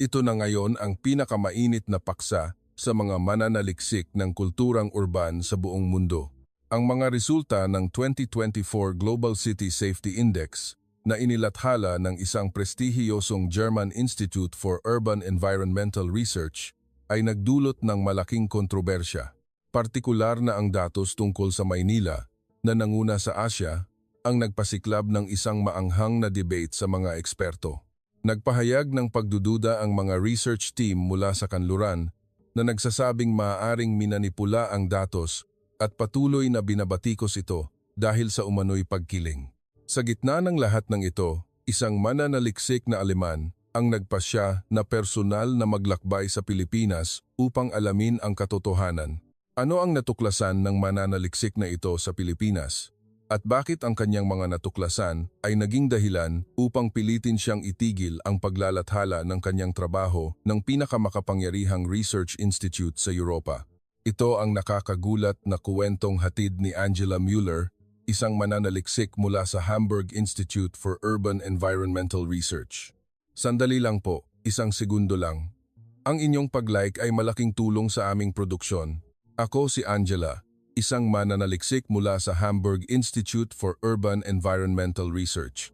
Ito na ngayon ang pinakamainit na paksa sa mga mananaliksik ng kulturang urban sa buong mundo. Ang mga resulta ng 2024 Global City Safety Index na inilathala ng isang prestihiyosong German Institute for Urban Environmental Research ay nagdulot ng malaking kontrobersya. Partikular na ang datos tungkol sa Maynila na nanguna sa Asya ang nagpasiklab ng isang maanghang na debate sa mga eksperto. Nagpahayag ng pagdududa ang mga research team mula sa kanluran na nagsasabing maaaring minanipula ang datos at patuloy na binabatikos ito dahil sa umano'y pagkiling. Sa gitna ng lahat ng ito, isang mananaliksik na Aleman ang nagpasya na personal na maglakbay sa Pilipinas upang alamin ang katotohanan. Ano ang natuklasan ng mananaliksik na ito sa Pilipinas? At bakit ang kanyang mga natuklasan ay naging dahilan upang pilitin siyang itigil ang paglalathala ng kanyang trabaho ng pinakamakapangyarihang research institute sa Europa? Ito ang nakakagulat na kuwentong hatid ni Angela Mueller, isang mananaliksik mula sa Hamburg Institute for Urban Environmental Research. Sandali lang po, isang segundo lang. Ang inyong pag-like ay malaking tulong sa aming produksyon. Ako si Angela, isang mananaliksik mula sa Hamburg Institute for Urban Environmental Research.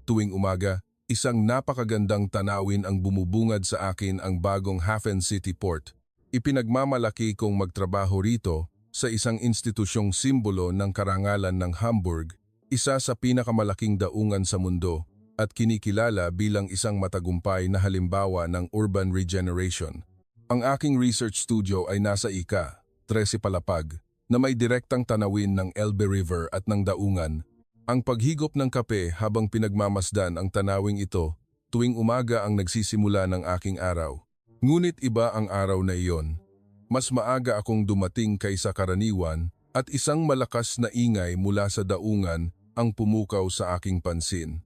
Tuwing umaga, isang napakagandang tanawin ang bumubungad sa akin ang bagong Hafen City Port. Ipinagmamalaki kong magtrabaho rito sa isang institusyong simbolo ng karangalan ng Hamburg, isa sa pinakamalaking daungan sa mundo at kinikilala bilang isang matagumpay na halimbawa ng urban regeneration. Ang aking research studio ay nasa Ika, 13 Palapag, na may direktang tanawin ng Elbe River at ng daungan. Ang paghigop ng kape habang pinagmamasdan ang tanawing ito tuwing umaga ang nagsisimula ng aking araw. Ngunit iba ang araw na iyon. Mas maaga akong dumating kaysa karaniwan at isang malakas na ingay mula sa daungan ang pumukaw sa aking pansin.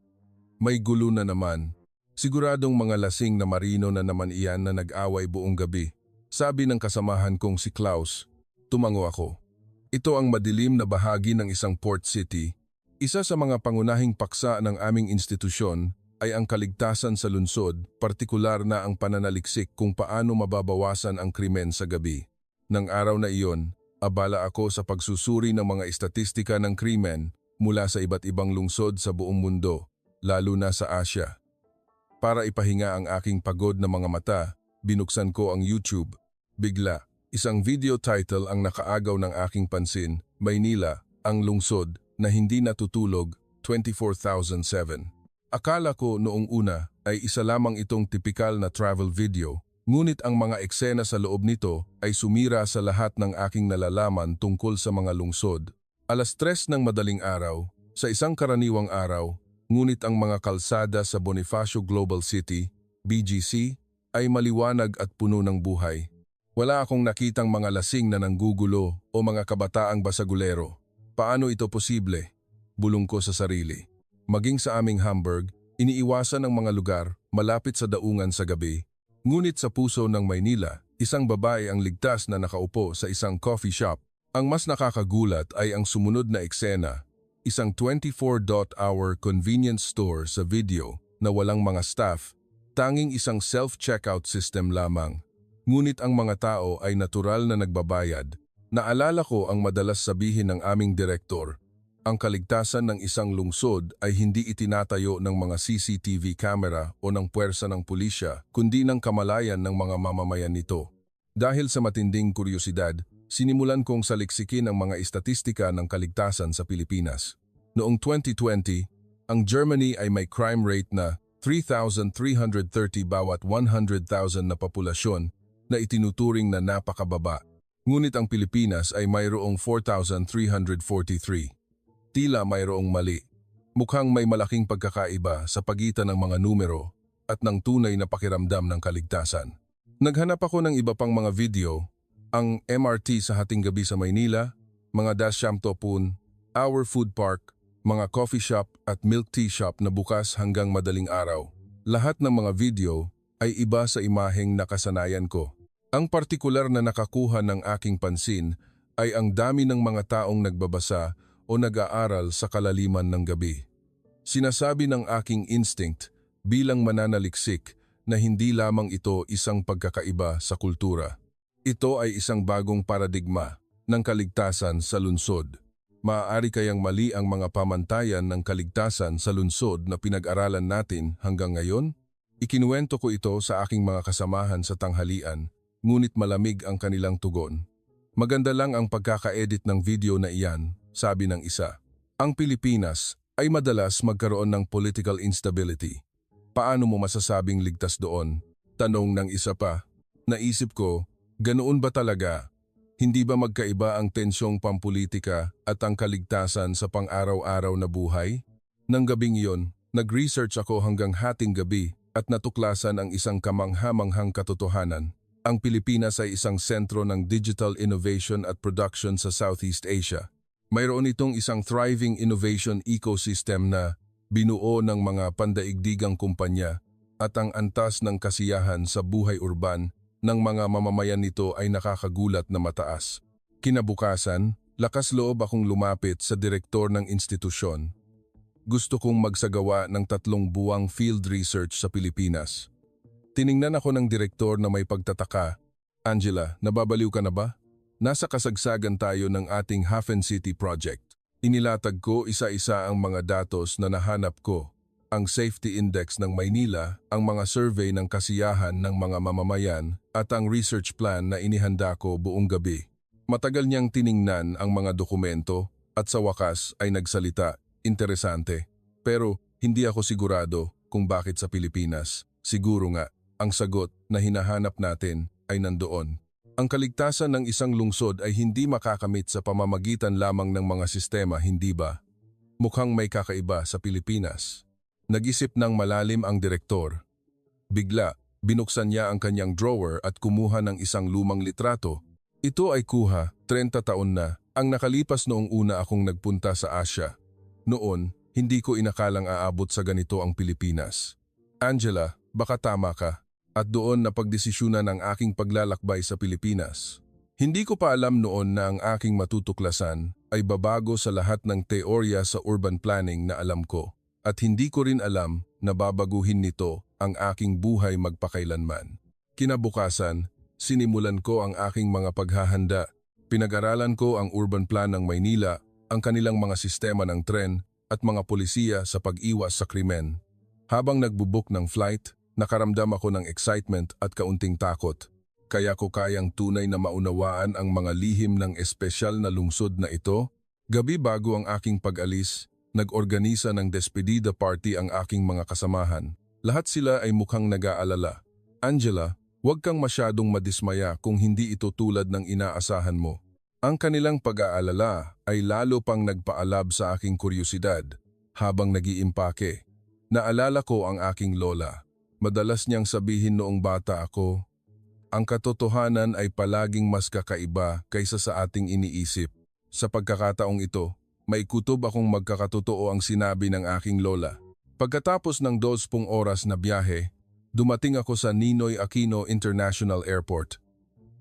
May gulo na naman. Siguradong mga lasing na marino na naman iyan na nag-away buong gabi. Sabi ng kasamahan kong si Klaus. Tumango ako. Ito ang madilim na bahagi ng isang port city. Isa sa mga pangunahing paksa ng aming institusyon ay ang kaligtasan sa lungsod, partikular na ang pananaliksik kung paano mababawasan ang krimen sa gabi. Nang araw na iyon, abala ako sa pagsusuri ng mga estatistika ng krimen mula sa iba't ibang lungsod sa buong mundo, lalo na sa Asya. Para ipahinga ang aking pagod na mga mata, binuksan ko ang YouTube. Bigla, isang video title ang nakaagaw ng aking pansin, Maynila, ang lungsod na hindi natutulog, 24,007. Akala ko noong una ay isa lamang itong tipikal na travel video, ngunit ang mga eksena sa loob nito ay sumira sa lahat ng aking nalalaman tungkol sa mga lungsod. 3:00 ng madaling araw, sa isang karaniwang araw, ngunit ang mga kalsada sa Bonifacio Global City, BGC, ay maliwanag at puno ng buhay. Wala akong nakitang mga lasing na nanggugulo o mga kabataang basagulero. Paano ito posible? Bulong ko sa sarili. Maging sa aming Hamburg, iniiwasan ang mga lugar malapit sa daungan sa gabi. Ngunit sa puso ng Maynila, isang babae ang ligtas na nakaupo sa isang coffee shop. Ang mas nakakagulat ay ang sumunod na eksena, isang 24-hour convenience store sa video na walang mga staff, tanging isang self-checkout system lamang. Ngunit ang mga tao ay natural na nagbabayad. Naalala ko ang madalas sabihin ng aming direktor, ang kaligtasan ng isang lungsod ay hindi itinatayo ng mga CCTV camera o ng puwersa ng pulisya, kundi ng kamalayan ng mga mamamayan nito. Dahil sa matinding kuryosidad, sinimulan kong saliksikin ang mga istatistika ng kaligtasan sa Pilipinas. Noong 2020, ang Germany ay may crime rate na 3,330 bawat 100,000 na populasyon na itinuturing na napakababa. Ngunit ang Pilipinas ay mayroong 4,343. Tila mayroong mali. Mukhang may malaking pagkakaiba sa pagitan ng mga numero at ng tunay na pakiramdam ng kaligtasan. Naghanap ako ng iba pang mga video, ang MRT sa hating gabi sa Maynila, mga Dasyamptopun, Our Food Park, mga coffee shop at milk tea shop na bukas hanggang madaling araw. Lahat ng mga video ay iba sa imaheng nakasanayan ko. Ang partikular na nakakuha ng aking pansin ay ang dami ng mga taong nagbabasa o nag-aaral sa kalaliman ng gabi. Sinasabi ng aking instinct bilang mananaliksik na hindi lamang ito isang pagkakaiba sa kultura. Ito ay isang bagong paradigma ng kaligtasan sa lungsod. Maaari kayang mali ang mga pamantayan ng kaligtasan sa lungsod na pinag-aralan natin hanggang ngayon? Ikinuwento ko ito sa aking mga kasamahan sa tanghalian, ngunit malamig ang kanilang tugon. Maganda lang ang pagkaka-edit ng video na iyan, sabi ng isa. Ang Pilipinas ay madalas magkaroon ng political instability. Paano mo masasabing ligtas doon? Tanong ng isa pa. Naisip ko, ganoon ba talaga? Hindi ba magkaiba ang tensyong pampolitika at ang kaligtasan sa pang-araw-araw na buhay? Nang gabing iyon, nag-research ako hanggang hating gabi at natuklasan ang isang kamangha-manghang katotohanan. Ang Pilipinas ay isang sentro ng digital innovation at production sa Southeast Asia. Mayroon itong isang thriving innovation ecosystem na binuo ng mga pandaigdigang kumpanya at ang antas ng kasiyahan sa buhay urban ng mga mamamayan nito ay nakakagulat na mataas. Kinabukasan, lakas loob akong lumapit sa direktor ng institusyon. Gusto kong magsagawa ng 3 buwang field research sa Pilipinas. Tiningnan ako ng direktor na may pagtataka. Angela, nababaliw ka na ba? Nasa kasagsagan tayo ng ating Hafen City project. Inilatag ko isa-isa ang mga datos na nahanap ko. Ang Safety Index ng Maynila, ang mga survey ng kasiyahan ng mga mamamayan at ang research plan na inihanda ko buong gabi. Matagal niyang tiningnan ang mga dokumento at sa wakas ay nagsalita, interesante. Pero hindi ako sigurado kung bakit sa Pilipinas. Siguro nga, ang sagot na hinahanap natin ay nandoon. Ang kaligtasan ng isang lungsod ay hindi makakamit sa pamamagitan lamang ng mga sistema, hindi ba? Mukhang may kakaiba sa Pilipinas. Nag-isip ng malalim ang direktor. Bigla, binuksan niya ang kanyang drawer at kumuha ng isang lumang litrato. Ito ay kuha, 30 taon na, ang nakalipas noong una akong nagpunta sa Asia. Noon, hindi ko inakalang aabot sa ganito ang Pilipinas. Angela, baka tama ka. At doon napagdesisyunan ang aking paglalakbay sa Pilipinas. Hindi ko pa alam noon na ang aking matutuklasan ay babago sa lahat ng teorya sa urban planning na alam ko. At hindi ko rin alam na babaguhin nito ang aking buhay magpakailanman. Kinabukasan, sinimulan ko ang aking mga paghahanda. Pinag-aralan ko ang urban plan ng Maynila, ang kanilang mga sistema ng tren at mga polisiya sa pag-iwas sa krimen. Habang nagbubuk ng flight, nakaramdam ako ng excitement at kaunting takot. Kaya ko kayang tunay na maunawaan ang mga lihim ng espesyal na lungsod na ito. Gabi bago ang aking pag-alis, nag-organisa ng despedida party ang aking mga kasamahan. Lahat sila ay mukhang nag-aalala. Angela, huwag kang masyadong madismaya kung hindi ito tulad ng inaasahan mo. Ang kanilang pag-aalala ay lalo pang nagpaalab sa aking kuryosidad. Habang nag-iimpake, naalala ko ang aking lola. Madalas niyang sabihin noong bata ako, ang katotohanan ay palaging mas kakaiba kaysa sa ating iniisip. Sa pagkakataong ito, may kutob akong magkakatotoo ang sinabi ng aking lola. Pagkatapos ng 20 oras na biyahe, dumating ako sa Ninoy Aquino International Airport.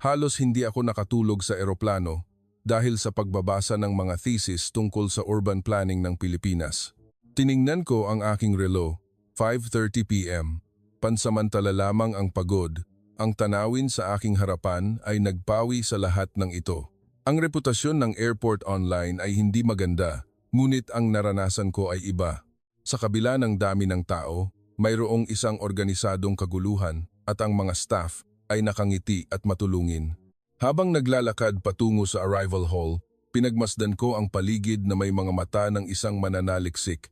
Halos hindi ako nakatulog sa eroplano dahil sa pagbabasa ng mga thesis tungkol sa urban planning ng Pilipinas. Tiningnan ko ang aking relo, 5:30 p.m. Pansamantala lamang ang pagod. Ang tanawin sa aking harapan ay nagpawi sa lahat ng ito. Ang reputasyon ng airport online ay hindi maganda, ngunit ang naranasan ko ay iba. Sa kabila ng dami ng tao, mayroong isang organisadong kaguluhan at ang mga staff ay nakangiti at matulungin. Habang naglalakad patungo sa arrival hall, pinagmasdan ko ang paligid na may mga mata ng isang mananaliksik.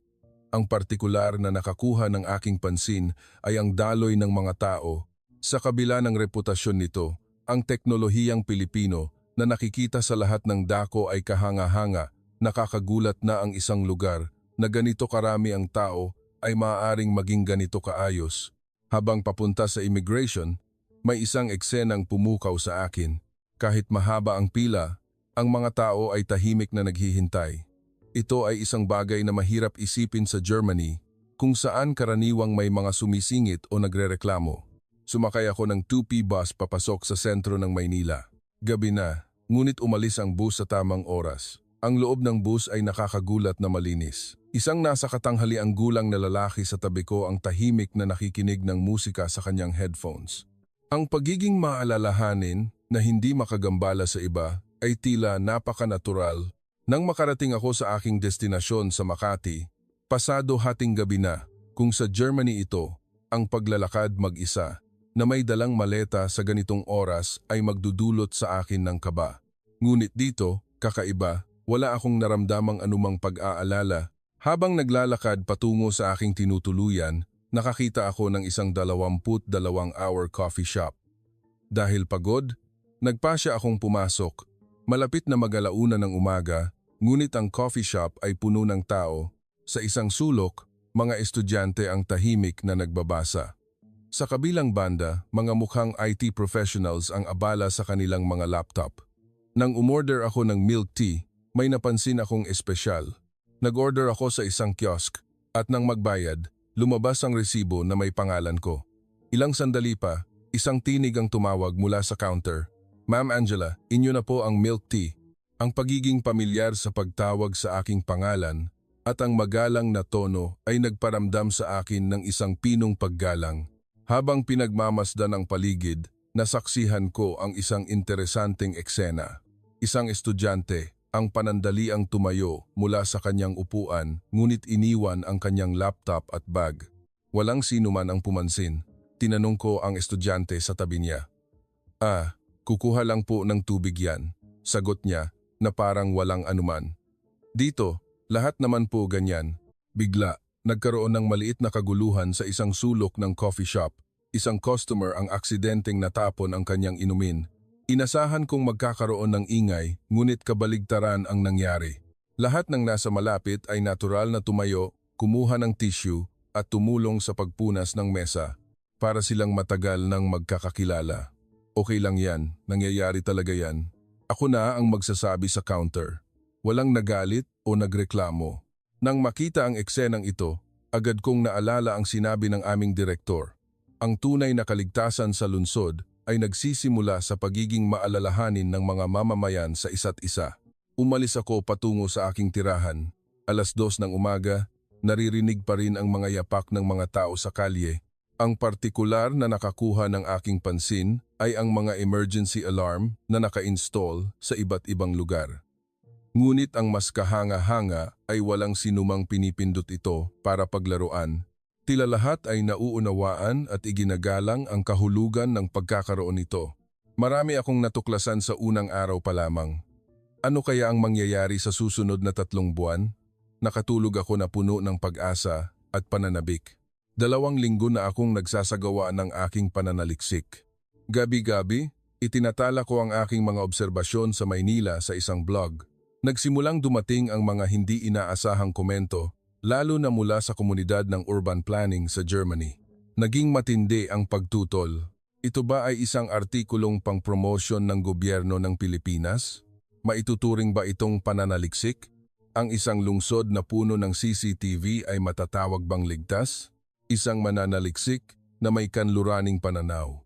Ang partikular na nakakuha ng aking pansin ay ang daloy ng mga tao. Sa kabila ng reputasyon nito, ang teknolohiyang Pilipino na nakikita sa lahat ng dako ay kahanga-hanga. Nakakagulat na ang isang lugar na ganito karami ang tao ay maaaring maging ganito kaayos. Habang papunta sa immigration, may isang eksenang pumukaw sa akin. Kahit mahaba ang pila, ang mga tao ay tahimik na naghihintay. Ito ay isang bagay na mahirap isipin sa Germany, kung saan karaniwang may mga sumisingit o nagrereklamo. Sumakay ako ng 2P bus papasok sa sentro ng Maynila. Gabi na, ngunit umalis ang bus sa tamang oras. Ang loob ng bus ay nakakagulat na malinis. Isang nasa katanghaliang gulang na lalaki sa tabi ko ang tahimik na nakikinig ng musika sa kanyang headphones. Ang pagiging maalalahanin na hindi makagambala sa iba ay tila napaka-natural. Nang makarating ako sa aking destinasyon sa Makati, pasado hating gabi na, kung sa Germany ito, ang paglalakad mag-isa na may dalang maleta sa ganitong oras ay magdudulot sa akin ng kaba. Ngunit dito, kakaiba, wala akong naramdamang anumang pag-aalala. Habang naglalakad patungo sa aking tinutuluyan, nakakita ako ng isang 22-hour coffee shop. Dahil pagod, nagpasya akong pumasok. Malapit na mag-alauna ng umaga, ngunit ang coffee shop ay puno ng tao. Sa isang sulok, mga estudyante ang tahimik na nagbabasa. Sa kabilang banda, mga mukhang IT professionals ang abala sa kanilang mga laptop. Nang umorder ako ng milk tea, may napansin akong espesyal. Nag-order ako sa isang kiosk at nang magbayad, lumabas ang resibo na may pangalan ko. Ilang sandali pa, isang tinig ang tumawag mula sa counter. "Ma'am Angela, inyo na po ang milk tea." Ang pagiging pamilyar sa pagtawag sa aking pangalan at ang magalang na tono ay nagparamdam sa akin ng isang pinong paggalang. Habang pinagmamasdan ang paligid, nasaksihan ko ang isang interesanteng eksena. Isang estudyante, ang panandaliang tumayo mula sa kanyang upuan ngunit iniwan ang kanyang laptop at bag. Walang sino man ang pumansin. Tinanong ko ang estudyante sa tabi niya. Kukuha lang po ng tubig yan." Sagot niya na parang walang anuman. "Dito, lahat naman po ganyan." Bigla, nagkaroon ng maliit na kaguluhan sa isang sulok ng coffee shop. Isang customer ang aksidenteng natapon ang kanyang inumin. Inasahan kong magkakaroon ng ingay, ngunit kabaligtaran ang nangyari. Lahat ng nasa malapit ay natural na tumayo, kumuha ng tissue at tumulong sa pagpunas ng mesa. Para silang matagal nang magkakakilala. "Okay lang yan, nangyayari talaga yan." Ako na ang magsasabi sa counter. Walang nagalit o nagreklamo. Nang makita ang eksenang ito, agad kong naalala ang sinabi ng aming direktor. Ang tunay na kaligtasan sa lungsod ay nagsisimula sa pagiging maalalahanin ng mga mamamayan sa isa't isa. Umalis ako patungo sa aking tirahan. 2:00 ng umaga, naririnig pa rin ang mga yapak ng mga tao sa kalye. Ang partikular na nakakuha ng aking pansin ay ang mga emergency alarm na naka-install sa iba't ibang lugar. Ngunit ang mas kahanga-hanga ay walang sinumang pinipindot ito para paglaruan. Tila lahat ay nauunawaan at iginagalang ang kahulugan ng pagkakaroon nito. Marami akong natuklasan sa unang araw pa lamang. Ano kaya ang mangyayari sa susunod na 3 buwan? Nakatulog ako na puno ng pag-asa at pananabik. 2 linggo na akong nagsasagawa ng aking pananaliksik. Gabi-gabi, itinatala ko ang aking mga obserbasyon sa Maynila sa isang blog. Nagsimulang dumating ang mga hindi inaasahang komento, lalo na mula sa komunidad ng urban planning sa Germany. Naging matindi ang pagtutol. Ito ba ay isang artikulong pang-promotion ng gobyerno ng Pilipinas? Maituturing ba itong pananaliksik? Ang isang lungsod na puno ng CCTV ay matatawag bang ligtas? Isang mananaliksik na may kanluraning pananaw.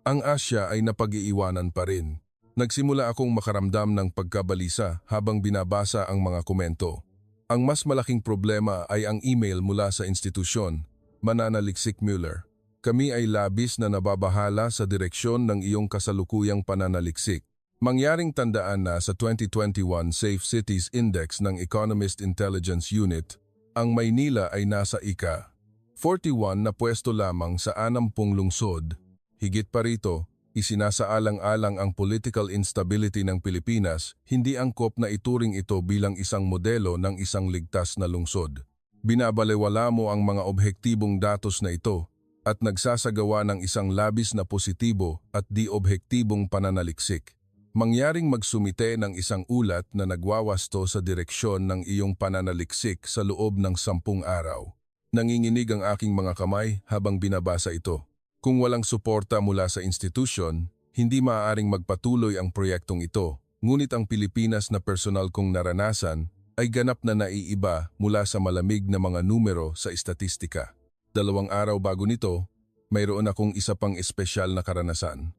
Ang Asya ay napag-iiwanan pa rin. Nagsimula akong makaramdam ng pagkabalisa habang binabasa ang mga komento. Ang mas malaking problema ay ang email mula sa institusyon, Mananaliksik Müller. "Kami ay labis na nababahala sa direksyon ng iyong kasalukuyang pananaliksik." Mangyaring tandaan na sa 2021 Safe Cities Index ng Economist Intelligence Unit, ang Maynila ay nasa ika-41 na pwesto lamang sa 60 lungsod. Higit pa rito, isinasaalang-alang ang political instability ng Pilipinas, hindi angkop na ituring ito bilang isang modelo ng isang ligtas na lungsod. Binabalewala mo ang mga objektibong datos na ito at nagsasagawa ng isang labis na positibo at di-objektibong pananaliksik. Mangyaring magsumite ng isang ulat na nagwawasto sa direksyon ng iyong pananaliksik sa loob ng 10 araw. Nanginginig ang aking mga kamay habang binabasa ito. Kung walang suporta mula sa institusyon, hindi maaaring magpatuloy ang proyektong ito. Ngunit ang Pilipinas na personal kong naranasan ay ganap na naiiba mula sa malamig na mga numero sa estatistika. 2 araw bago nito, mayroon akong isa pang espesyal na karanasan.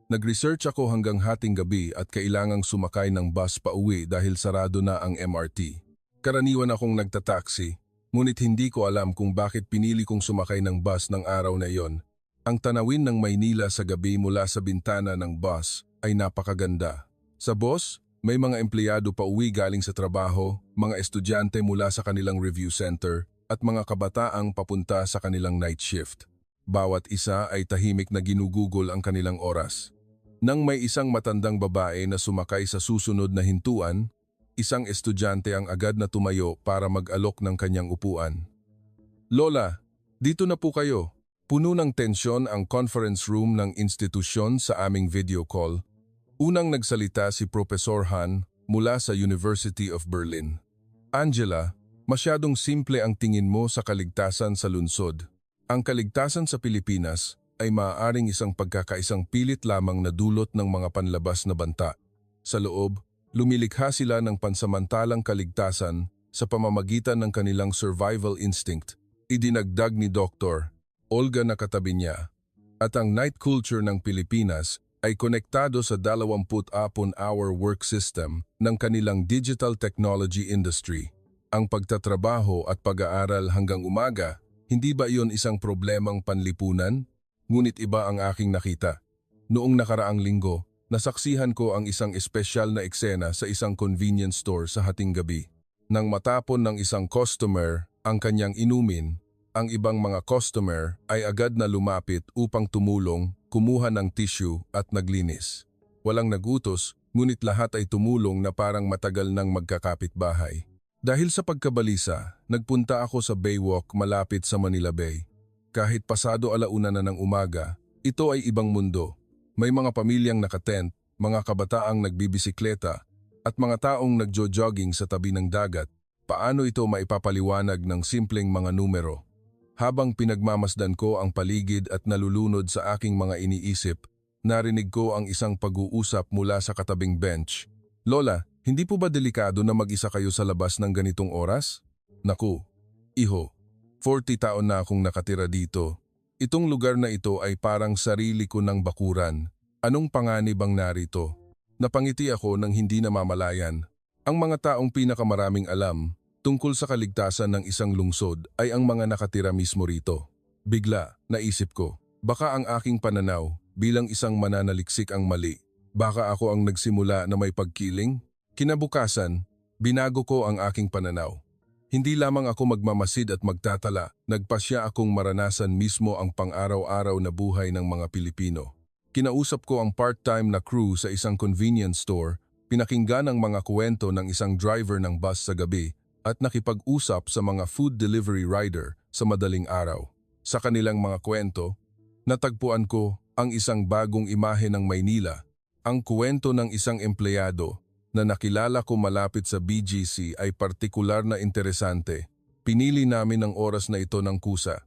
Nag-research ako hanggang hating gabi at kailangang sumakay ng bus pa uwi dahil sarado na ang MRT. Karaniwan akong nagtataksi, ngunit hindi ko alam kung bakit pinili kong sumakay ng bus ng araw na iyon. Ang tanawin ng Maynila sa gabi mula sa bintana ng bus ay napakaganda. Sa bus, may mga empleyado pa uwi galing sa trabaho, mga estudyante mula sa kanilang review center, at mga kabataang papunta sa kanilang night shift. Bawat isa ay tahimik na ginugugol ang kanilang oras. Nang may isang matandang babae na sumakay sa susunod na hintuan, isang estudyante ang agad na tumayo para mag-alok ng kanyang upuan. "Lola, dito na po kayo." Puno ng tensyon ang conference room ng institusyon sa aming video call. Unang nagsalita si Professor Han mula sa University of Berlin. "Angela, masyadong simple ang tingin mo sa kaligtasan sa lungsod. Ang kaligtasan sa Pilipinas ay maaaring isang pagkakaisang pilit lamang na dulot ng mga panlabas na banta. Sa loob, lumilikha sila ng pansamantalang kaligtasan sa pamamagitan ng kanilang survival instinct." Idinagdag ni Dr. Olga na katabi niya. "At ang night culture ng Pilipinas ay konektado sa 24-hour work system ng kanilang digital technology industry. Ang pagtatrabaho at pag-aaral hanggang umaga, hindi ba iyon isang problemang panlipunan? Ngunit iba ang aking nakita. Noong nakaraang linggo, nasaksihan ko ang isang espesyal na eksena sa isang convenience store sa hating gabi. Nang matapon ng isang customer ang kanyang inumin, ang ibang mga customer ay agad na lumapit upang tumulong, kumuha ng tissue at naglinis. Walang nagutos, ngunit lahat ay tumulong na parang matagal nang magkakapitbahay. Dahil sa pagkabalisa, nagpunta ako sa Baywalk malapit sa Manila Bay. Kahit pasado 1:00 na ng umaga, ito ay ibang mundo. May mga pamilyang nakatent, mga kabataang nagbibisikleta, at mga taong nagjo-jogging sa tabi ng dagat. Paano ito maipapaliwanag ng simpleng mga numero? Habang pinagmamasdan ko ang paligid at nalulunod sa aking mga iniisip, narinig ko ang isang pag-uusap mula sa katabing bench. "Lola, hindi po ba delikado na mag-isa kayo sa labas ng ganitong oras?" "Naku, iho, 40 taon na akong nakatira dito. Itong lugar na ito ay parang sarili ko ng bakuran. Anong panganib ang narito?" Napangiti ako nang hindi namamalayan. Ang mga taong pinakamaraming alam tungkol sa kaligtasan ng isang lungsod ay ang mga nakatira mismo rito. Bigla, naisip ko, baka ang aking pananaw bilang isang mananaliksik ang mali. Baka ako ang nagsimula na may pagkiling? Kinabukasan, binago ko ang aking pananaw. Hindi lamang ako magmamasid at magtatala, nagpasya akong maranasan mismo ang pang-araw-araw na buhay ng mga Pilipino. Kinausap ko ang part-time na crew sa isang convenience store, pinakinggan ang mga kwento ng isang driver ng bus sa gabi, at nakipag-usap sa mga food delivery rider sa madaling araw. Sa kanilang mga kwento, natagpuan ko ang isang bagong imahe ng Maynila, ang kwento ng isang empleyado na nakilala ko malapit sa BGC ay partikular na interesante. Pinili namin ang oras na ito ng kusa.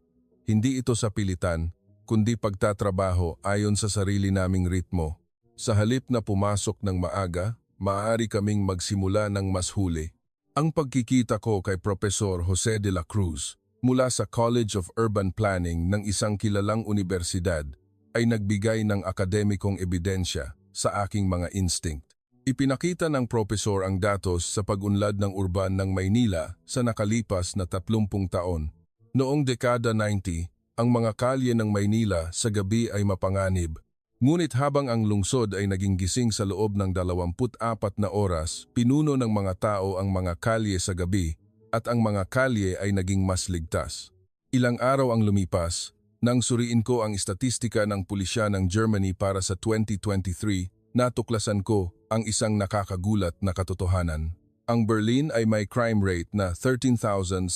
Hindi ito sa pilitan, kundi pagtatrabaho ayon sa sarili naming ritmo. Sa halip na pumasok ng maaga, maaari kaming magsimula ng mas huli. Ang pagkikita ko kay Professor Jose de la Cruz mula sa College of Urban Planning ng isang kilalang universidad ay nagbigay ng akademikong ebidensya sa aking mga instinct. Ipinakita ng profesor ang datos sa pag-unlad ng urban ng Maynila sa nakalipas na 30 taon. Noong dekada 90, ang mga kalye ng Maynila sa gabi ay mapanganib. Ngunit habang ang lungsod ay naging gising sa loob ng 24 na oras, pinuno ng mga tao ang mga kalye sa gabi at ang mga kalye ay naging mas ligtas. Ilang araw ang lumipas, nang suriin ko ang statistika ng pulisya ng Germany para sa 2023, natuklasan ko ang isang nakakagulat na katotohanan. Ang Berlin ay may crime rate na 13,718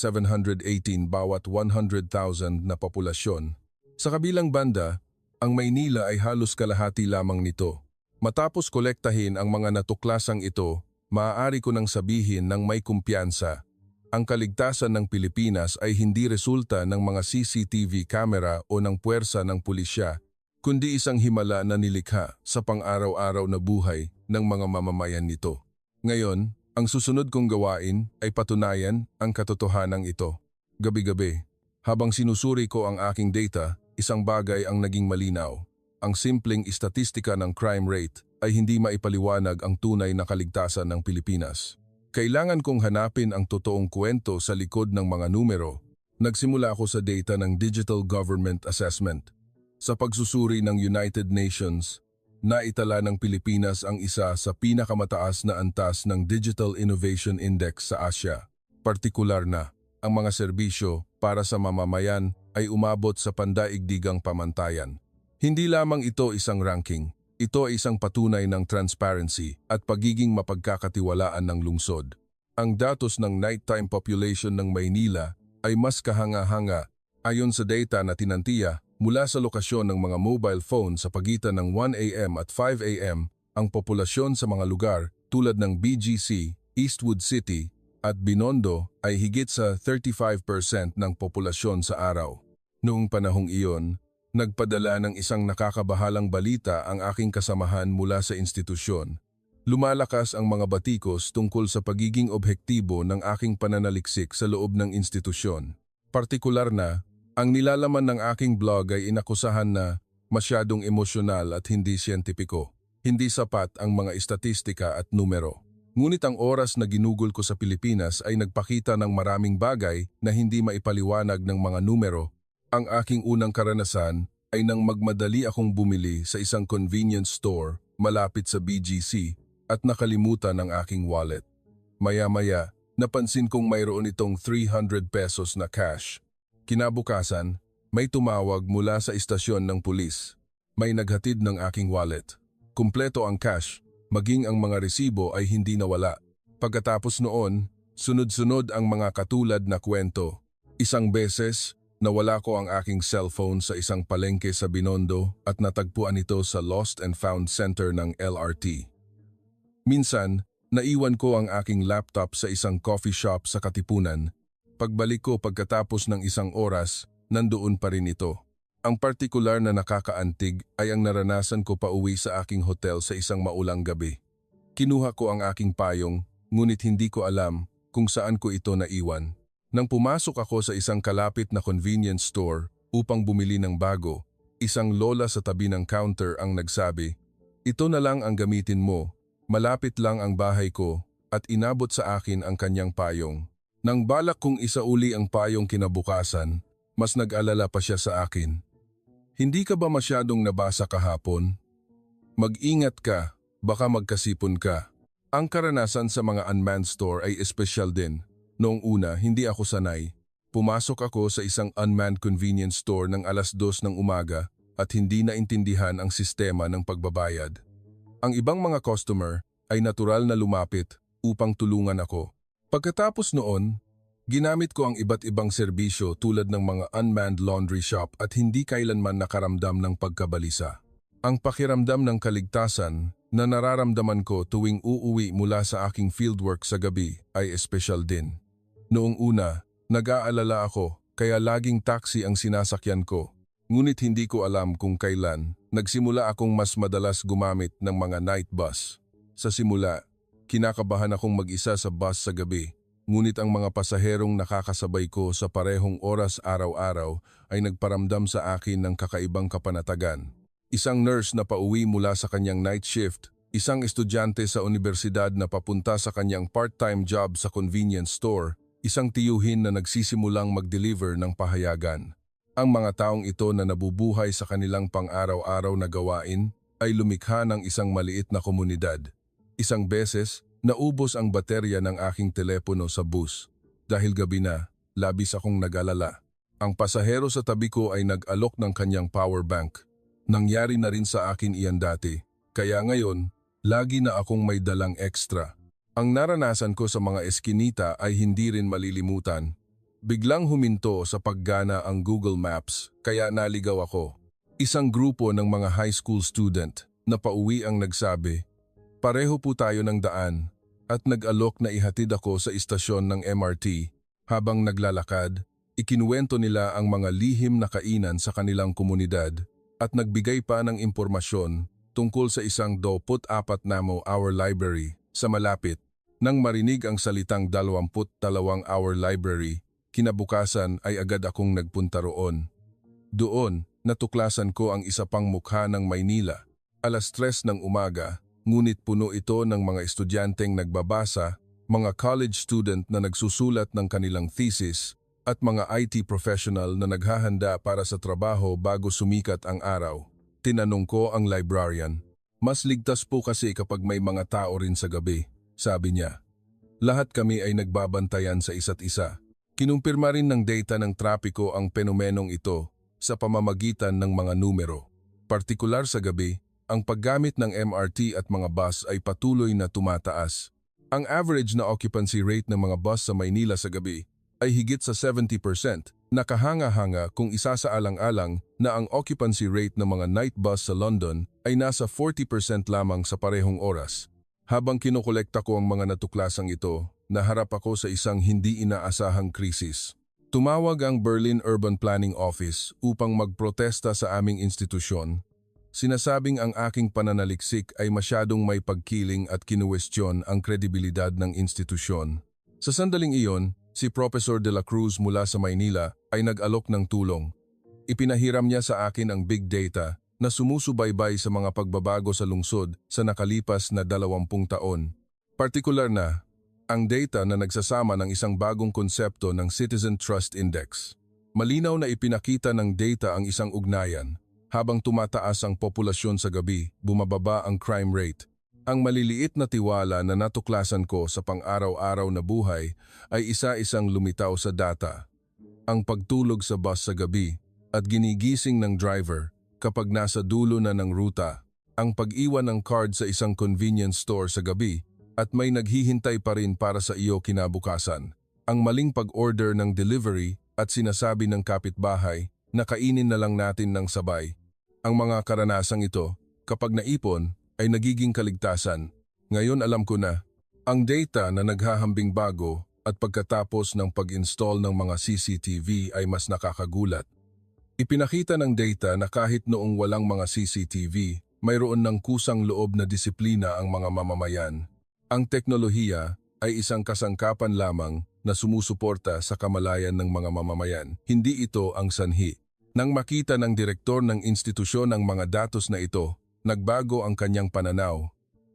bawat 100,000 na populasyon. Sa kabilang banda, ang Maynila ay halos kalahati lamang nito. Matapos kolektahin ang mga natuklasang ito, maaari ko nang sabihin ng may kumpiyansa, ang kaligtasan ng Pilipinas ay hindi resulta ng mga CCTV camera o ng puwersa ng pulisya, kundi isang himala na nilikha sa pang-araw-araw na buhay ng mga mamamayan nito. Ngayon, ang susunod kong gawain ay patunayan ang katotohanan ito. Gabi-gabi, habang sinusuri ko ang aking data, isang bagay ang naging malinaw. Ang simpleng istatistika ng crime rate ay hindi maipaliwanag ang tunay na kaligtasan ng Pilipinas. Kailangan kong hanapin ang totoong kwento sa likod ng mga numero. Nagsimula ako sa data ng Digital Government Assessment. Sa pagsusuri ng United Nations, naitala ng Pilipinas ang isa sa pinakamataas na antas ng Digital Innovation Index sa Asia. Partikular na, ang mga serbisyo para sa mamamayan ay umabot sa pandaigdigang pamantayan. Hindi lamang ito isang ranking, ito ay isang patunay ng transparency at pagiging mapagkakatiwalaan ng lungsod. Ang datos ng nighttime population ng Maynila ay mas kahanga-hanga ayon sa data na tinantiya mula sa lokasyon ng mga mobile phone sa pagitan ng 1 AM at 5 AM. Ang populasyon sa mga lugar tulad ng BGC, Eastwood City at Binondo ay higit sa 35% ng populasyon sa araw. Noong panahong iyon, nagpadala ng isang nakakabahalang balita ang aking kasamahan mula sa institusyon. Lumalakas ang mga batikos tungkol sa pagiging objektibo ng aking pananaliksik sa loob ng institusyon. Partikular na, ang nilalaman ng aking blog ay inakusahan na masyadong emosyonal at hindi siyentipiko. Hindi sapat ang mga istatistika at numero. Ngunit ang oras na ginugol ko sa Pilipinas ay nagpakita ng maraming bagay na hindi maipaliwanag ng mga numero. Ang aking unang karanasan ay nang magmadali akong bumili sa isang convenience store malapit sa BGC at nakalimutan ang aking wallet. Maya-maya, napansin kong mayroon itong 300 pesos na cash. Kinabukasan, may tumawag mula sa istasyon ng pulis. May naghatid ng aking wallet. Kumpleto ang cash, maging ang mga resibo ay hindi nawala. Pagkatapos noon, sunod-sunod ang mga katulad na kwento. Isang beses, nawala ko ang aking cellphone sa isang palengke sa Binondo at natagpuan ito sa Lost and Found Center ng LRT. Minsan, naiwan ko ang aking laptop sa isang coffee shop sa Katipunan. Pagbalik ko pagkatapos ng isang oras, nandoon pa rin ito. Ang partikular na nakakaantig ay ang naranasan ko pauwi sa aking hotel sa isang maulang gabi. Kinuha ko ang aking payong, ngunit hindi ko alam kung saan ko ito naiwan. Nang pumasok ako sa isang kalapit na convenience store upang bumili ng bago, isang lola sa tabi ng counter ang nagsabi, "Ito na lang ang gamitin mo, malapit lang ang bahay ko," at inabot sa akin ang kanyang payong. Nang balak kong isauli ang payong kinabukasan, mas nag-alala pa siya sa akin. "Hindi ka ba masyadong nabasa kahapon? Mag-ingat ka, baka magkasipon ka." Ang karanasan sa mga unmanned store ay espesyal din. Noong una, hindi ako sanay. Pumasok ako sa isang unmanned convenience store ng 2:00 ng umaga at hindi naintindihan ang sistema ng pagbabayad. Ang ibang mga customer ay natural na lumapit upang tulungan ako. Pagkatapos noon, ginamit ko ang iba't ibang serbisyo tulad ng mga unmanned laundry shop at hindi kailanman nakaramdam ng pagkabalisa. Ang pakiramdam ng kaligtasan na nararamdaman ko tuwing uuwi mula sa aking fieldwork sa gabi ay espesyal din. Noong una, nag-aalala ako kaya laging taxi ang sinasakyan ko. Ngunit hindi ko alam kung kailan nagsimula akong mas madalas gumamit ng mga night bus. Sa simula, kinakabahan akong mag-isa sa bus sa gabi. Ngunit ang mga pasaherong nakakasabay ko sa parehong oras araw-araw ay nagparamdam sa akin ng kakaibang kapanatagan. Isang nurse na pauwi mula sa kanyang night shift, isang estudyante sa universidad na papunta sa kanyang part-time job sa convenience store, isang tiyuhin na nagsisimulang mag-deliver ng pahayagan. Ang mga taong ito na nabubuhay sa kanilang pang-araw-araw na gawain ay lumikha ng isang maliit na komunidad. Isang beses, naubos ang baterya ng aking telepono sa bus. Dahil gabi na, labis akong nag-alala. Ang pasahero sa tabi ko ay nag-alok ng kanyang power bank. Nangyari na rin sa akin iyan dati. Kaya ngayon, lagi na akong may dalang extra. Ang naranasan ko sa mga eskinita ay hindi rin malilimutan. Biglang huminto sa paggana ang Google Maps, kaya naligaw ako. Isang grupo ng mga high school student na pauwi ang nagsabi, "Pareho po tayo ng daan," at nag-alok na ihatid ako sa istasyon ng MRT. Habang naglalakad, ikinuwento nila ang mga lihim na kainan sa kanilang komunidad at nagbigay pa ng impormasyon tungkol sa isang 24-hour library sa malapit. Nang marinig ang salitang 22-hour library, kinabukasan ay agad akong nagpunta roon. Doon, natuklasan ko ang isa pang mukha ng Maynila. 3:00 ng umaga, ngunit puno ito ng mga estudyanteng nagbabasa mga college student na nagsusulat ng kanilang thesis, at mga IT professional na naghahanda para sa trabaho bago sumikat ang araw. Tinanong ko ang librarian, "Mas ligtas po kasi kapag may mga tao rin sa gabi," sabi niya. Lahat kami ay nagbabantayan sa isa't isa. Kinumpirma rin ng data ng trapiko ang fenomenong ito sa pamamagitan ng mga numero. Partikular sa gabi, ang paggamit ng MRT at mga bus ay patuloy na tumataas. Ang average na occupancy rate ng mga bus sa Maynila sa gabi ay higit sa 70%, nakahanga-hanga kung isasaalang-alang na ang occupancy rate ng mga night bus sa London ay nasa 40% lamang sa parehong oras. Habang kinokolekta ko ang mga natuklasang ito, naharap ako sa isang hindi inaasahang krisis. Tumawag ang Berlin Urban Planning Office upang magprotesta sa aming institusyon. Sinasabing ang aking pananaliksik ay masyadong may pagkiling at kinuwestiyon ang kredibilidad ng institusyon. Sa sandaling iyon, si Professor De La Cruz mula sa Maynila ay nag-alok ng tulong. Ipinahiram niya sa akin ang big data na sumusubaybay sa mga pagbabago sa lungsod sa nakalipas na 20 taon. Partikular na, ang data na nagsasama ng isang bagong konsepto ng Citizen Trust Index. Malinaw na ipinakita ng data ang isang ugnayan. Habang tumataas ang populasyon sa gabi, bumababa ang crime rate. Ang maliliit na tiwala na natuklasan ko sa pang-araw-araw na buhay ay isa-isang lumitaw sa data. Ang pagtulog sa bus sa gabi at ginigising ng driver kapag nasa dulo na ng ruta, ang pag-iwan ng card sa isang convenience store sa gabi at may naghihintay pa rin para sa iyo kinabukasan, ang maling pag-order ng delivery at sinasabi ng kapitbahay na kainin na lang natin ng sabay. Ang mga karanasang ito, kapag naipon, ay nagiging kaligtasan. Ngayon alam ko na, ang data na naghahambing bago at pagkatapos ng pag-install ng mga CCTV ay mas nakakagulat. Ipinakita ng data na kahit noong walang mga CCTV, mayroon ng kusang loob na disiplina ang mga mamamayan. Ang teknolohiya ay isang kasangkapan lamang na sumusuporta sa kamalayan ng mga mamamayan. Hindi ito ang sanhi. Nang makita ng direktor ng institusyon ang mga datos na ito, nagbago ang kanyang pananaw.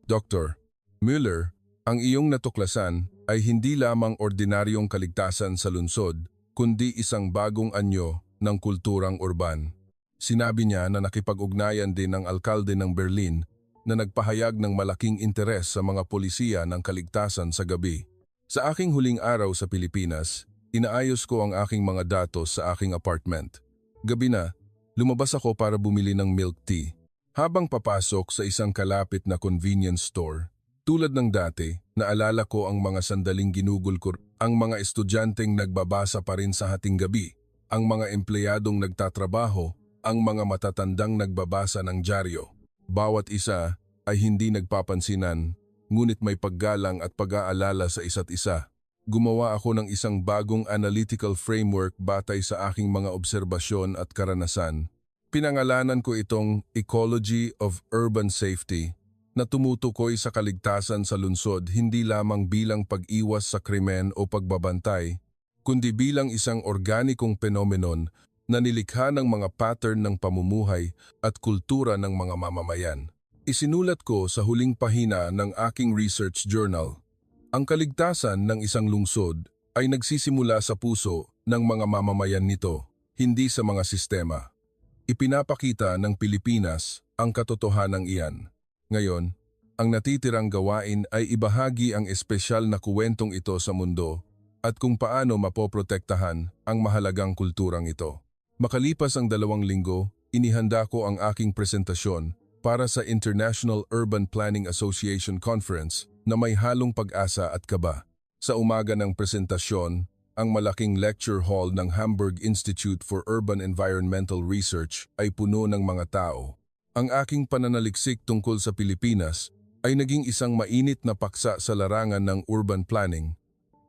Dr. Müller, ang iyong natuklasan ay hindi lamang ordinaryong kaligtasan sa lungsod, kundi isang bagong anyo ng kulturang urban. Sinabi niya na nakipag-ugnayan din ang alkalde ng Berlin na nagpahayag ng malaking interes sa mga polisiya ng kaligtasan sa gabi. Sa aking huling araw sa Pilipinas, inaayos ko ang aking mga datos sa aking apartment. Gabi na, lumabas ako para bumili ng milk tea. Habang papasok sa isang kalapit na convenience store, tulad ng dati, naalala ko ang mga sandaling ginugol ko, ang mga estudyanteng nagbabasa pa rin sa hating gabi, ang mga empleyadong nagtatrabaho, ang mga matatandang nagbabasa ng dyaryo. Bawat isa ay hindi nagpapansinan, ngunit may paggalang at pag-aalala sa isa't isa. Gumawa ako ng isang bagong analytical framework batay sa aking mga obserbasyon at karanasan. Pinangalanan ko itong Ecology of Urban Safety na tumutukoy sa kaligtasan sa lungsod hindi lamang bilang pag-iwas sa krimen o pagbabantay, kundi bilang isang organikong phenomenon na nilikha ng mga pattern ng pamumuhay at kultura ng mga mamamayan. Isinulat ko sa huling pahina ng aking research journal. Ang kaligtasan ng isang lungsod ay nagsisimula sa puso ng mga mamamayan nito, hindi sa mga sistema. Ipinapakita ng Pilipinas ang katotohanan iyan. Ngayon, ang natitirang gawain ay ibahagi ang espesyal na kuwentong ito sa mundo at kung paano mapoprotektahan ang mahalagang kulturang ito. Makalipas ang 2 linggo, inihanda ko ang aking presentasyon para sa International Urban Planning Association Conference na may halong pag-asa at kaba. Sa umaga ng presentasyon, ang malaking lecture hall ng Hamburg Institute for Urban Environmental Research ay puno ng mga tao. Ang aking pananaliksik tungkol sa Pilipinas ay naging isang mainit na paksa sa larangan ng urban planning.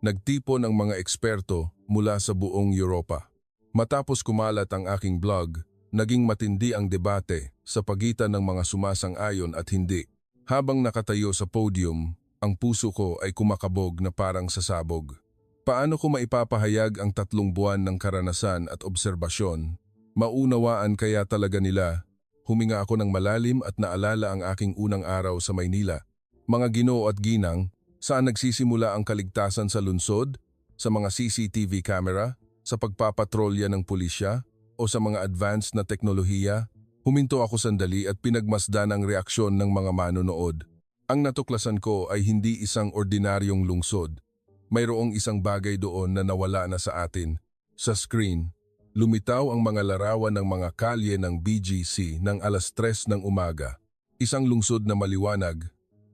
Nagtipon ang mga eksperto mula sa buong Europa. Matapos kumalat ang aking blog, naging matindi ang debate sa pagitan ng mga sumasang-ayon at hindi. Habang nakatayo sa podium, ang puso ko ay kumakabog na parang sasabog. Paano ko maipapahayag ang 3 buwan ng karanasan at obserbasyon? Maunawaan kaya talaga nila? Huminga ako ng malalim at naalala ang aking unang araw sa Maynila. Mga Ginoo at ginang, Saan nagsisimula ang kaligtasan sa lungsod? Sa mga CCTV camera? Sa pagpapatrolya ng pulisya? O sa mga advanced na teknolohiya? Huminto ako sandali at pinagmasdan ang reaksyon ng mga manonood. Ang natuklasan ko ay hindi isang ordinaryong lungsod. Mayroong isang bagay doon na nawala na sa atin. Sa screen, lumitaw ang mga larawan ng mga kalye ng BGC ng alas 3 ng umaga. Isang lungsod na maliwanag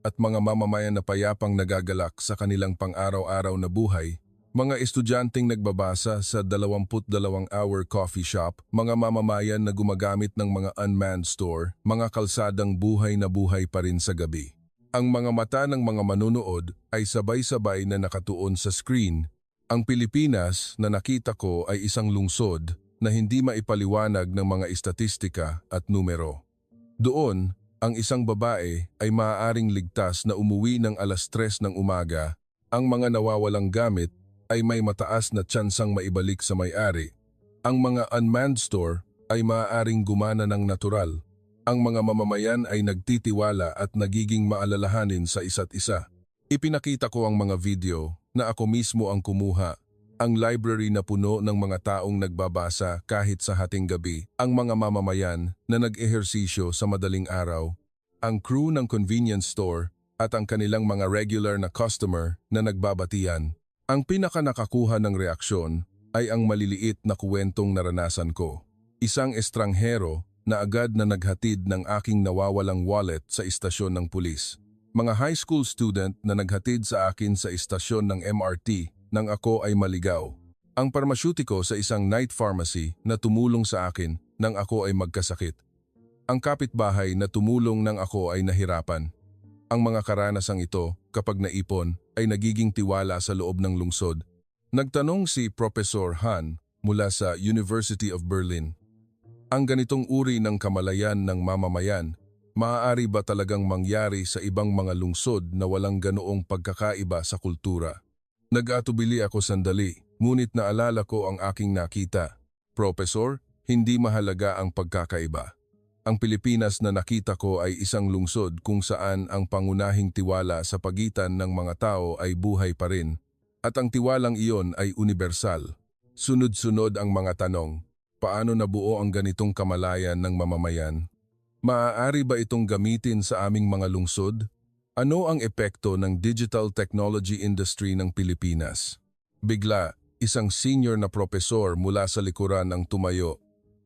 at mga mamamayan na payapang nagagalak sa kanilang pang-araw-araw na buhay. Mga estudyanteng nagbabasa sa 22-hour coffee shop, mga mamamayan na gumagamit ng mga unmanned store, mga kalsadang buhay na buhay pa rin sa gabi. Ang mga mata ng mga manunood ay sabay-sabay na nakatuon sa screen. Ang Pilipinas na nakita ko ay isang lungsod na hindi maipaliwanag ng mga istatistika at numero. Doon, ang isang babae ay maaaring ligtas na umuwi ng alas 3 ng umaga. Ang mga nawawalang gamit ay may mataas na tsansang maibalik sa may-ari. Ang mga unmanned store ay maaaring gumana ng natural. Ang mga mamamayan ay nagtitiwala at nagiging maalalahanin sa isa't isa. Ipinakita ko ang mga video na ako mismo ang kumuha. Ang library na puno ng mga taong nagbabasa kahit sa hating gabi, ang mga mamamayan na nag-ehersisyo sa madaling araw, ang crew ng convenience store at ang kanilang mga regular na customer na nagbabatian. Ang pinaka-nakakuha ng reaksyon ay ang maliliit na kuwentong naranasan ko. Isang estranghero na agad na naghatid ng aking nawawalang wallet sa istasyon ng pulis. Mga high school student na naghatid sa akin sa istasyon ng MRT nang ako ay maligaw. Ang parmasyutiko sa isang night pharmacy na tumulong sa akin nang ako ay magkasakit. Ang kapitbahay na tumulong nang ako ay nahirapan. Ang mga karanasang ito, kapag naipon, ay nagiging tiwala sa loob ng lungsod. Nagtanong si Professor Han mula sa University of Berlin. Ang ganitong uri ng kamalayan ng mamamayan, maaari ba talagang mangyari sa ibang mga lungsod na walang ganoong pagkakaiba sa kultura? Nag-atubili ako sandali, ngunit naalala ko ang aking nakita. Professor, hindi mahalaga ang pagkakaiba. Ang Pilipinas na nakita ko ay isang lungsod kung saan ang pangunahing tiwala sa pagitan ng mga tao ay buhay pa rin, at ang tiwalang iyon ay universal. Sunod-sunod ang mga tanong, paano nabuo ang ganitong kamalayan ng mamamayan? Maaari ba itong gamitin sa aming mga lungsod? Ano ang epekto ng digital technology industry ng Pilipinas? Bigla, isang senior na propesor mula sa likuran ang tumayo.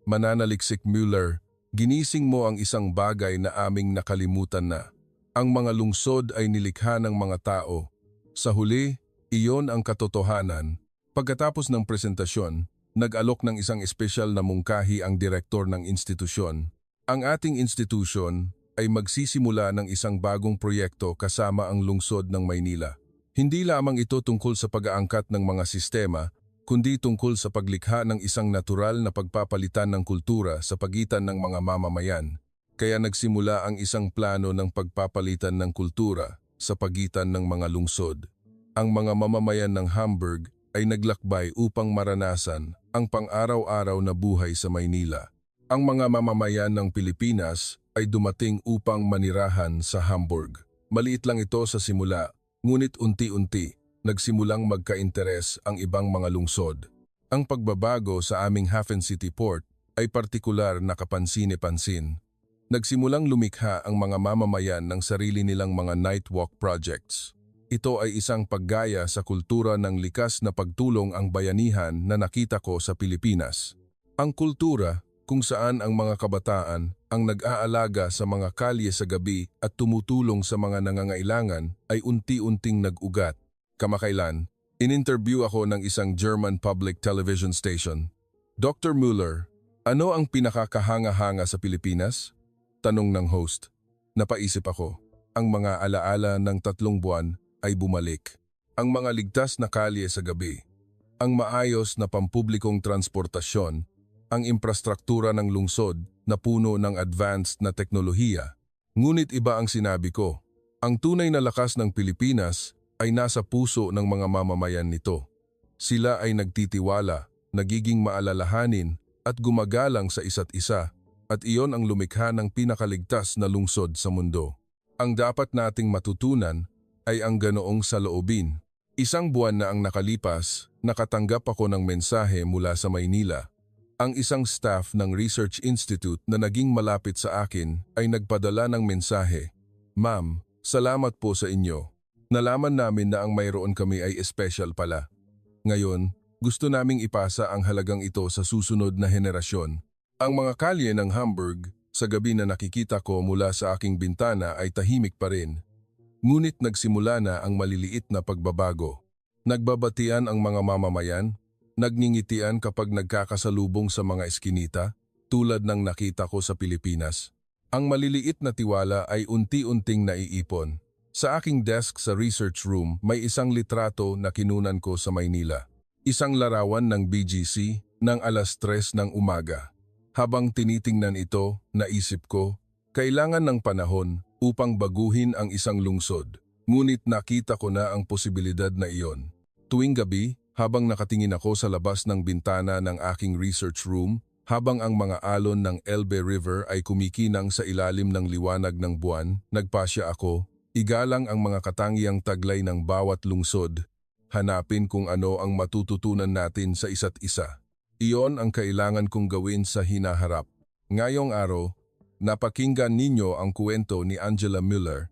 Mananaliksik Mueller, ginising mo ang isang bagay na aming nakalimutan na. Ang mga lungsod ay nilikha ng mga tao. Sa huli, iyon ang katotohanan. Pagkatapos ng presentasyon, nag-alok ng isang espesyal na mungkahi ang direktor ng institusyon. Ang ating institusyon ay magsisimula ng isang bagong proyekto kasama ang lungsod ng Maynila. Hindi lamang ito tungkol sa pag-aangkat ng mga sistema, kundi tungkol sa paglikha ng isang natural na pagpapalitan ng kultura sa pagitan ng mga mamamayan. Kaya nagsimula ang isang plano ng pagpapalitan ng kultura sa pagitan ng mga lungsod. Ang mga mamamayan ng Hamburg ay naglakbay upang maranasan ang pang-araw-araw na buhay sa Maynila. Ang mga mamamayan ng Pilipinas ay dumating upang manirahan sa Hamburg. Maliit lang ito sa simula, ngunit unti-unti nagsimulang magka-interes ang ibang mga lungsod. Ang pagbabago sa aming Hafen City Port ay partikular na kapansin-pansin. Nagsimulang lumikha ang mga mamamayan ng sarili nilang mga night walk projects. Ito ay isang paggaya sa kultura ng likas na pagtulong ang bayanihan na nakita ko sa Pilipinas. Ang kultura kung saan ang mga kabataan ang nag-aalaga sa mga kalye sa gabi at tumutulong sa mga nangangailangan ay unti-unting nag-ugat. Kamakailan, in-interview ako ng isang German public television station. Dr. Mueller, ano ang pinakakahanga-hanga sa Pilipinas? Tanong ng host. Napaisip ako. Ang mga alaala ng 3 buwan ay bumalik. Ang mga ligtas na kalye sa gabi. Ang maayos na pampublikong transportasyon. Ang infrastruktura ng lungsod na puno ng advanced na teknolohiya. Ngunit iba ang sinabi ko. Ang tunay na lakas ng Pilipinas ay nasa puso ng mga mamamayan nito. Sila ay nagtitiwala, nagiging maalalahanin at gumagalang sa isa't isa, at iyon ang lumikha ng pinakaligtas na lungsod sa mundo. Ang dapat nating matutunan ay ang ganoong saloobin. Isang buwan na ang nakalipas, nakatanggap ako ng mensahe mula sa Maynila. Ang isang staff ng Research Institute na naging malapit sa akin ay nagpadala ng mensahe. Ma'am, salamat po sa inyo. Nalaman namin na ang mayroon kami ay espesyal pala. Ngayon, gusto naming ipasa ang halagang ito sa susunod na henerasyon. Ang mga kalye ng Hamburg, sa gabi na nakikita ko mula sa aking bintana ay tahimik pa rin. Ngunit nagsimula na ang maliliit na pagbabago. Nagbabatian ang mga mamamayan, nagngingitian kapag nagkakasalubong sa mga eskinita, tulad ng nakita ko sa Pilipinas. Ang maliliit na tiwala ay unti-unting naiipon. Sa aking desk sa research room, may isang litrato na kinunan ko sa Maynila. Isang larawan ng BGC ng 3:00 ng umaga. Habang tinitingnan ito, naisip ko, kailangan ng panahon upang baguhin ang isang lungsod. Ngunit nakita ko na ang posibilidad na iyon. Tuwing gabi, habang nakatingin ako sa labas ng bintana ng aking research room, habang ang mga alon ng Elbe River ay kumikinang sa ilalim ng liwanag ng buwan, nagpasya ako, igalang ang mga katangiang taglay ng bawat lungsod, hanapin kung ano ang matututunan natin sa isa't isa. Iyon ang kailangan kong gawin sa hinaharap. Ngayong araw, napakinggan ninyo ang kwento ni Angela Müller,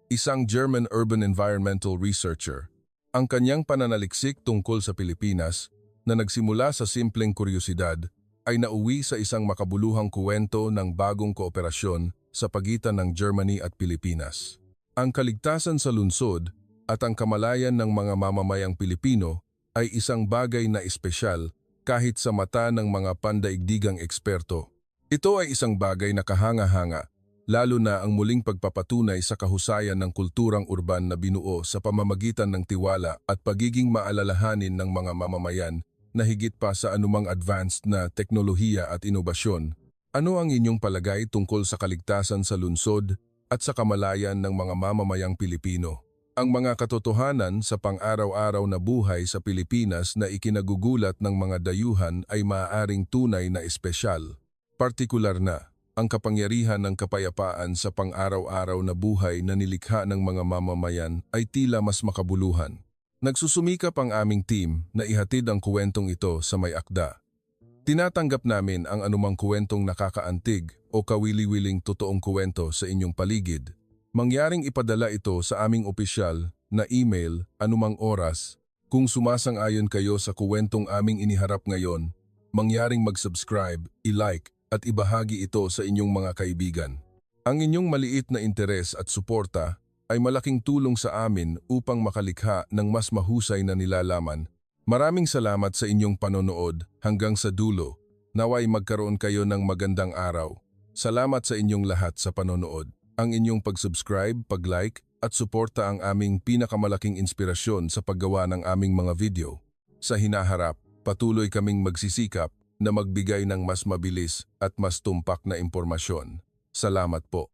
isang German urban environmental researcher. Ang kanyang pananaliksik tungkol sa Pilipinas na nagsimula sa simpleng kuryosidad ay nauwi sa isang makabuluhang kwento ng bagong kooperasyon sa pagitan ng Germany at Pilipinas. Ang kaligtasan sa lungsod at ang kamalayan ng mga mamamayang Pilipino ay isang bagay na espesyal kahit sa mata ng mga pandaigdigang eksperto. Ito ay isang bagay na kahanga-hanga, lalo na ang muling pagpapatunay sa kahusayan ng kulturang urban na binuo sa pamamagitan ng tiwala at pagiging maalalahanin ng mga mamamayan na higit pa sa anumang advanced na teknolohiya at inobasyon. Ano ang inyong palagay tungkol sa kaligtasan sa lungsod at sa kamalayan ng mga mamamayang Pilipino? Ang mga katotohanan sa pang-araw-araw na buhay sa Pilipinas na ikinagugulat ng mga dayuhan ay maaaring tunay na espesyal. Partikular na, ang kapangyarihan ng kapayapaan sa pang-araw-araw na buhay na nilikha ng mga mamamayan ay tila mas makabuluhan. Nagsusumikap ang aming team na ihatid ang kuwentong ito sa may akda. Tinatanggap namin ang anumang kuwentong nakakaantig o kawili-wiling totoong kuwento sa inyong paligid. Mangyaring ipadala ito sa aming opisyal na email anumang oras. Kung sumasang-ayon kayo sa kuwentong aming iniharap ngayon, mangyaring mag-subscribe, i-like, at ibahagi ito sa inyong mga kaibigan. Ang inyong maliit na interes at suporta ay malaking tulong sa amin upang makalikha ng mas mahusay na nilalaman. Maraming salamat sa inyong panonood hanggang sa dulo. Naway magkaroon kayo ng magandang araw. Salamat sa inyong lahat sa panonood. Ang inyong pag-subscribe, pag-like at suporta ang aming pinakamalaking inspirasyon sa paggawa ng aming mga video. Sa hinaharap, patuloy kaming magsisikap na magbigay ng mas mabilis at mas tumpak na impormasyon. Salamat po.